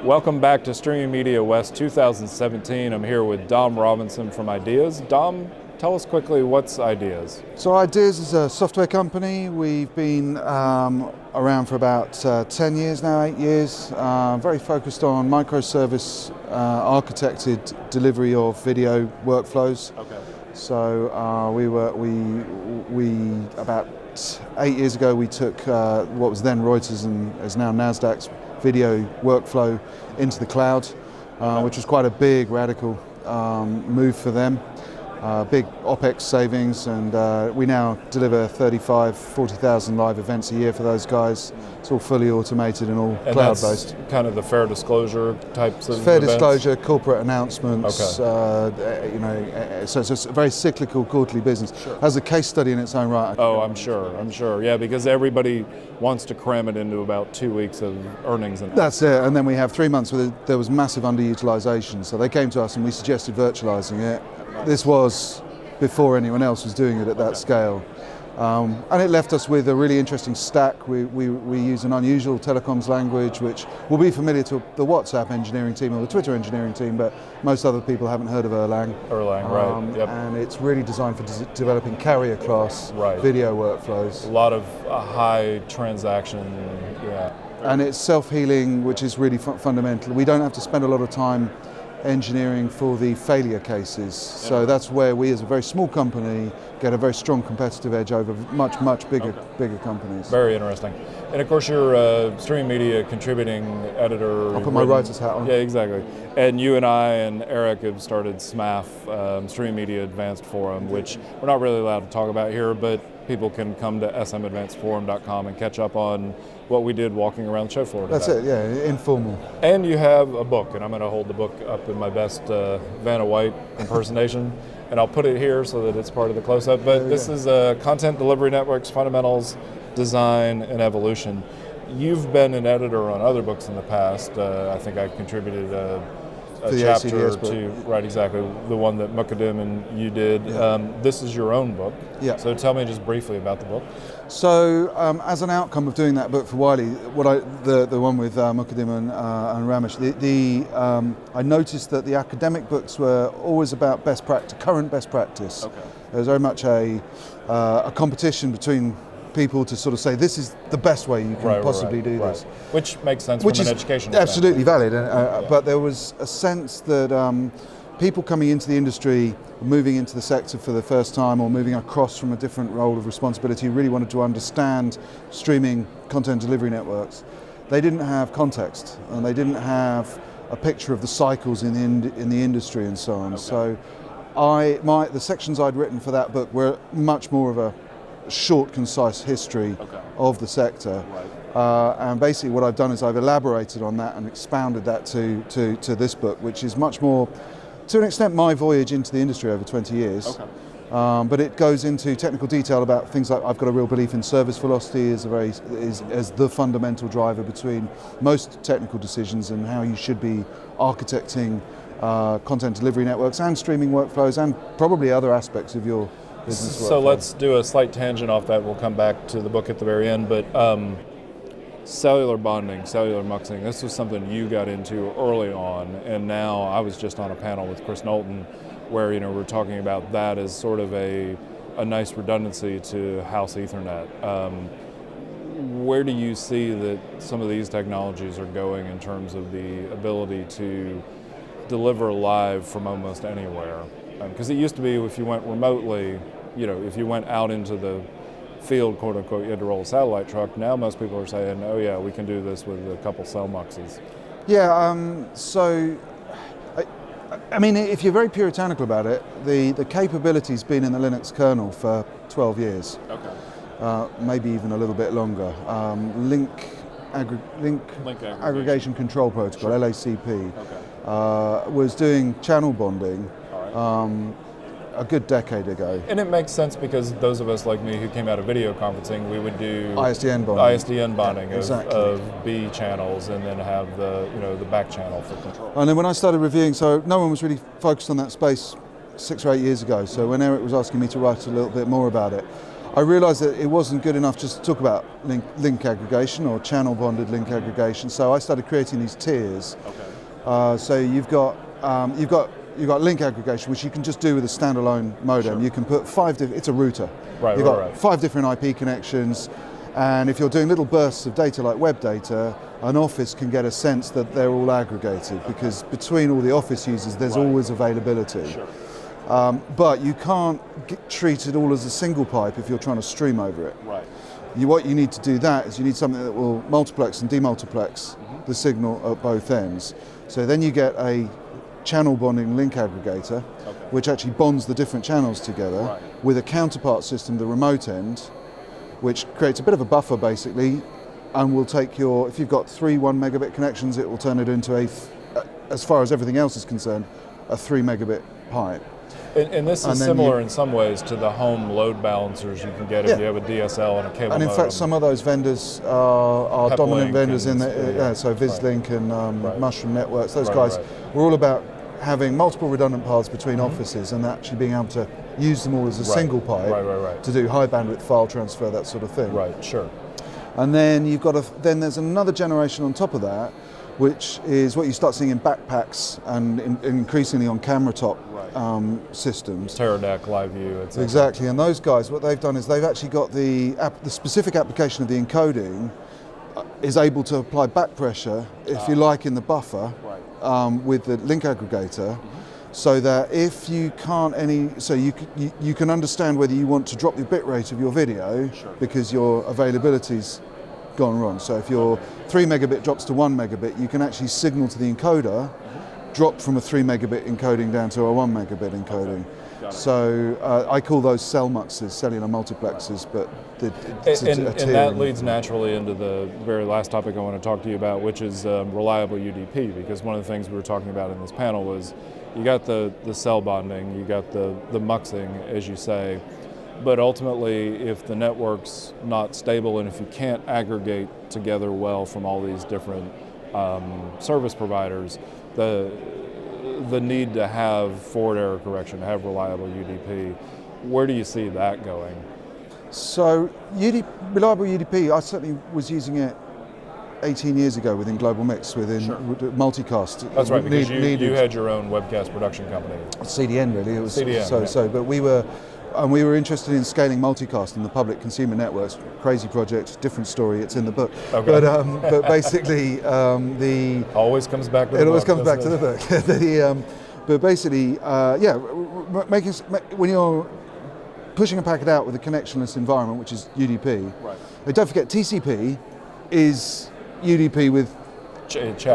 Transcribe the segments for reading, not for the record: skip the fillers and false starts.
Welcome back to Streaming Media West 2017. I'm here with Dom Robinson from id3as. Dom, tell us quickly, what's id3as? So id3as is a software company. We've been around for about 10 years now, 8 years. Very focused on microservice architected delivery of video workflows. Okay. So we about 8 years ago we took what was then Reuters and is now NASDAQ's video workflow into the cloud, which was quite a big radical move for them. Big OPEX savings, and we now deliver 40,000 live events a year for those guys. It's all fully automated and all cloud-based. That's kind of the fair disclosure types of fair events? disclosure, corporate announcements. Okay. So it's a very cyclical quarterly business. Sure. Has a case study in its own right. Oh, I'm sure. Yeah, because everybody wants to cram it into about 2 weeks of earnings. That's it. And then we have 3 months where there was massive underutilization. So they came to us and we suggested virtualizing it. This was before anyone else was doing it at that scale. And it left us with a really interesting stack. We use an unusual telecoms language, which will be familiar to the WhatsApp engineering team or the Twitter engineering team, but most other people haven't heard of Erlang. Right. Yep. And it's really designed for developing carrier class video workflows. A lot of high transaction, yeah. And it's self-healing, which is really fundamental. We don't have to spend a lot of time engineering for the failure cases. So that's where we as a very small company get a very strong competitive edge over much bigger companies. Very interesting. And of course you're a streaming media contributing editor. I'll put my writer's hat on. Yeah, exactly. And you and I and Eric have started SMAF, Streaming Media Advanced Forum, which we're not really allowed to talk about here, but people can come to smadvancedforum.com and catch up on what we did walking around the show floor today. That's it, yeah, informal. And you have a book, and I'm going to hold the book up in my best Vanna White impersonation, and I'll put it here so that it's part of the close-up. But this is Content Delivery Networks, Fundamentals, Design, and Evolution. You've been an editor on other books in the past. I think I contributed a chapter to, right, exactly, the one that Muxing and you did. Yeah. This is your own book. Yeah. So tell me just briefly about the book. So as an outcome of doing that book for Wiley, the one with Muxing and Ramesh, I noticed that the academic books were always about current best practice. Okay. There was very much a competition between people to sort of say this is the best way you can possibly do this. Which makes sense from an educational absolutely valid, but there was a sense that people coming into the industry, moving into the sector for the first time or moving across from a different role of responsibility, really wanted to understand streaming content delivery networks. They didn't have context and they didn't have a picture of the cycles in the industry and so on. Okay. So the sections I'd written for that book were much more of a short, concise history of the sector. Right. And basically what I've done is I've elaborated on that and expounded that to this book, which is much more, to an extent, my voyage into the industry over 20 years. Okay. But it goes into technical detail about things like I've got a real belief in service velocity as the fundamental driver between most technical decisions and how you should be architecting content delivery networks and streaming workflows and probably other aspects of your business workflow. So let's do a slight tangent off that. We'll come back to the book at the very end, but cellular bonding, cellular muxing, this was something you got into early on, and now I was just on a panel with Chris Knowlton where we're talking about that as sort of a nice redundancy to house Ethernet. Where do you see that some of these technologies are going in terms of the ability to deliver live from almost anywhere? Because it used to be if you went remotely, if you went out into the field, quote unquote, you had to roll a satellite truck. Now most people are saying, oh yeah, we can do this with a couple cell muxes. Yeah, so I mean, if you're very puritanical about it, the capability's been in the Linux kernel for 12 years. Okay. Maybe even a little bit longer. Link Aggregation Control Protocol, sure. LACP, okay. Was doing channel bonding. All right. A good decade ago. And it makes sense because those of us like me who came out of video conferencing, we would do ISDN bonding exactly. of B channels and then have the back channel for control. And then when I started reviewing, so no one was really focused on that space 6 or 8 years ago. So when Eric was asking me to write a little bit more about it, I realized that it wasn't good enough just to talk about link aggregation or channel bonded link aggregation. So I started creating these tiers. Okay. So you've got link aggregation, which you can just do with a standalone modem. Sure. You can put it's a router. Right, You've got right. 5 different IP connections, and if you're doing little bursts of data like web data, an office can get a sense that they're all aggregated, because between all the office users there's always availability. Sure. But you can't treat it all as a single pipe if you're trying to stream over it. Right. What you need to do that is you need something that will multiplex and demultiplex the signal at both ends. So then you get a channel bonding link aggregator, which actually bonds the different channels together with a counterpart system, the remote end, which creates a bit of a buffer basically, and will take if you've got 3 1 megabit connections, it will turn it into as far as everything else is concerned, a 3 megabit pipe. And this is similar in some ways to the home load balancers you can get if you have a DSL and a cable And in modem. fact, some of those vendors are dominant vendors in the, so Vislink and Mushroom Networks, those guys were all about having multiple redundant paths between offices and actually being able to use them all as a single pipe to do high bandwidth file transfer, that sort of thing. Right, sure. And then you've got then there's another generation on top of that, which is what you start seeing in backpacks and increasingly on camera top systems. Teradek, Live View, etc. Exactly, and those guys, what they've done is they've actually got the specific application of the encoding is able to apply back pressure, if you like, in the buffer with the link aggregator, so that if you can't you can understand whether you want to drop the bit rate of your video because your availability's gone wrong. So if your 3 megabit drops to 1 megabit, you can actually signal to the encoder, drop from a 3 megabit encoding down to a 1 megabit encoding. So I call those cell muxes, cellular multiplexes, but and that leads naturally into the very last topic I want to talk to you about, which is reliable UDP, because one of the things we were talking about in this panel was you got the cell bonding, you got the muxing, as you say, but ultimately if the network's not stable and if you can't aggregate together well from all these different service providers, the need to have forward error correction, to have reliable UDP, where do you see that going? So reliable UDP, I certainly was using it 18 years ago within Global Mix, within Multicast. That's right, because you had your own webcast production company. CDN really, it was CDN, but we were interested in scaling multicast in the public consumer networks. Crazy project, different story. It's in the book. Okay. But basically, always comes back to the book. It always comes back to the book. But basically, when you're pushing a packet out with a connectionless environment, which is UDP. But don't forget, TCP is UDP with back channel.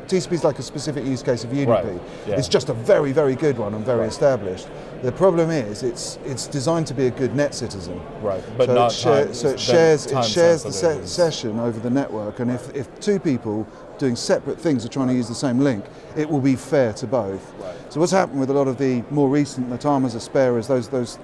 TCP is like a specific use case of UDP. It's just a very, very good one and very established. The problem is it's designed to be a good net citizen. Right, but so not it shares the session over the network, and if two people doing separate things are trying to use the same link, it will be fair to both. So what's happened with a lot of the more recent Natamas, Asperas,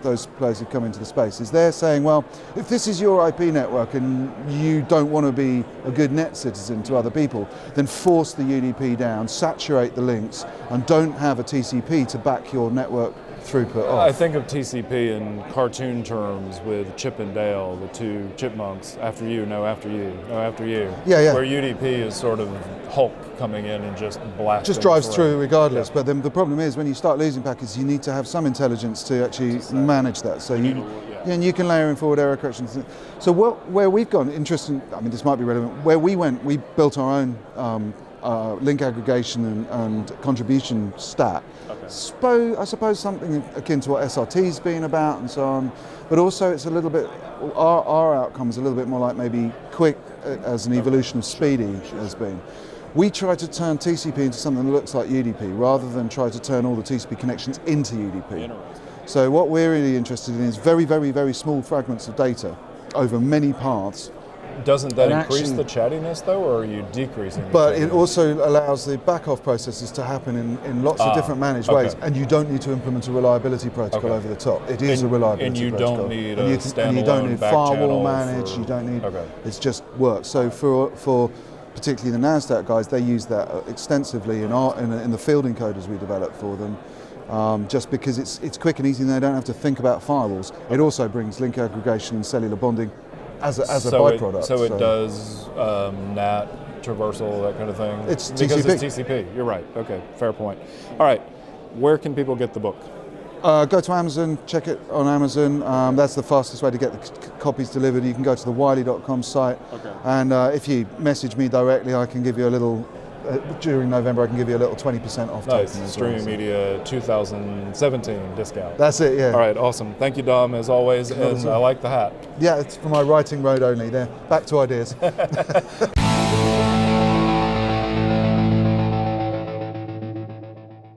those players who've come into the space, is they're saying, well, if this is your IP network and you don't want to be a good net citizen to other people, then force the UDP down, saturate the links, and don't have a TCP to back your network throughput off. I think of TCP in cartoon terms with Chip and Dale, the two chipmunks, after you, no after you, no after you. Yeah. Where UDP is sort of Hulk coming in and just blasting. Just drives through regardless. But then the problem is when you start losing packets, you need to have some intelligence to actually manage that. So and you can layer in forward error corrections. So where we've gone, interesting, I mean this might be relevant, where we went, we built our own link aggregation and contribution stack. I suppose something akin to what SRT's been about and so on, but also it's a little bit, our outcome is a little bit more like maybe Quick as an evolution of Speedy has been. We try to turn TCP into something that looks like UDP rather than try to turn all the TCP connections into UDP. So what we're really interested in is very, very, very small fragments of data over many paths. Doesn't that increase the chattiness though, or are you decreasing the But chattiness? it also allows the back-off processes to happen in lots of different managed ways, and you don't need to implement a reliability protocol over the top. It is a reliability protocol. And you don't need a standalone you don't need back firewall channel managed, you don't need, it's just works. So for particularly the NASDAQ guys, they use that extensively in the field encoders we developed for them. just because it's quick and easy and they don't have to think about firewalls. It also brings link aggregation and cellular bonding as a byproduct. So it does NAT, traversal, that kind of thing? It's TCP. Because it's TCP, you're right. Okay, fair point. All right, where can people get the book? Go to Amazon, check it on Amazon. That's the fastest way to get the copies delivered. You can go to the wiley.com site. Okay. And if you message me directly, I can give you a little, during November, I can give you a little 20% off. Nice, token Streaming Media 2017 discount. That's it, yeah. All right, awesome. Thank you, Dom, as always, and I like the hat. Yeah, it's for my writing road only. There, back to ideas.